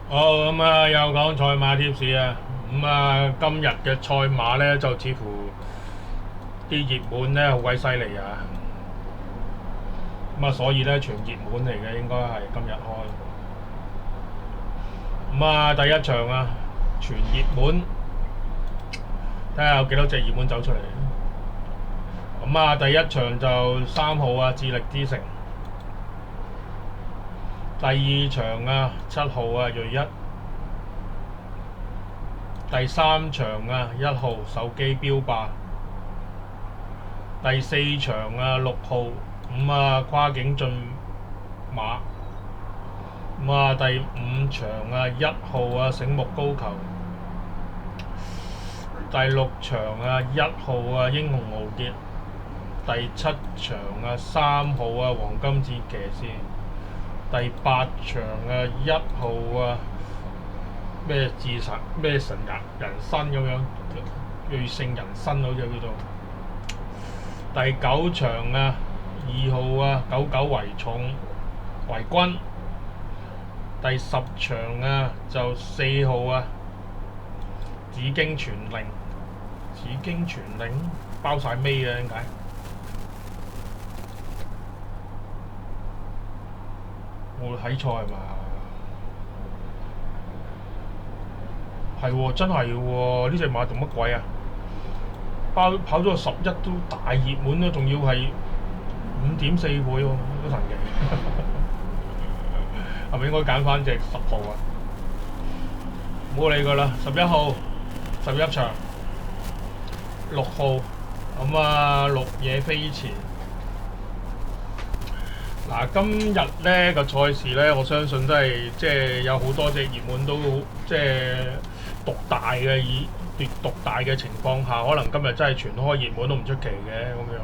好咁啊，又講賽馬貼士啊。今日嘅賽馬呢，就似乎啲熱門呢好鬼犀利啊。所以呢，全熱門嚟嘅，應該係今日開。第一場啊，全熱門，睇下有幾多隻熱門走出嚟。第一場就3號啊，智力之城。第二場啊，7號啊，銳一。第三場啊，1號手機標霸。第四場啊，6號跨境進馬。第五場啊，1號啊醒目高球。第六場啊，1號啊英雄無傑。第七場啊3號啊黃金節騎士。第八場啊1號啊咩智神咩神人生咁樣，瑞勝人生好似叫做。第九場啊2號啊99為重為君。第10場啊就4號啊紫荊傳令。紫荊傳令包晒尾嘅點解？我睇錯係嘛？係喎，真係喎，呢隻馬做乜鬼啊？跑咗11都大熱門啦，仲要係5.4倍喎，好神奇！係咪應該揀翻隻10號啊？冇理佢啦，11號11場6號綠野飛前。今日呢個賽事呢，我相信都係即係有好多隻熱門都即係獨大嘅，以獨大嘅情況下，可能今日真係全開熱門都唔出奇嘅咁樣。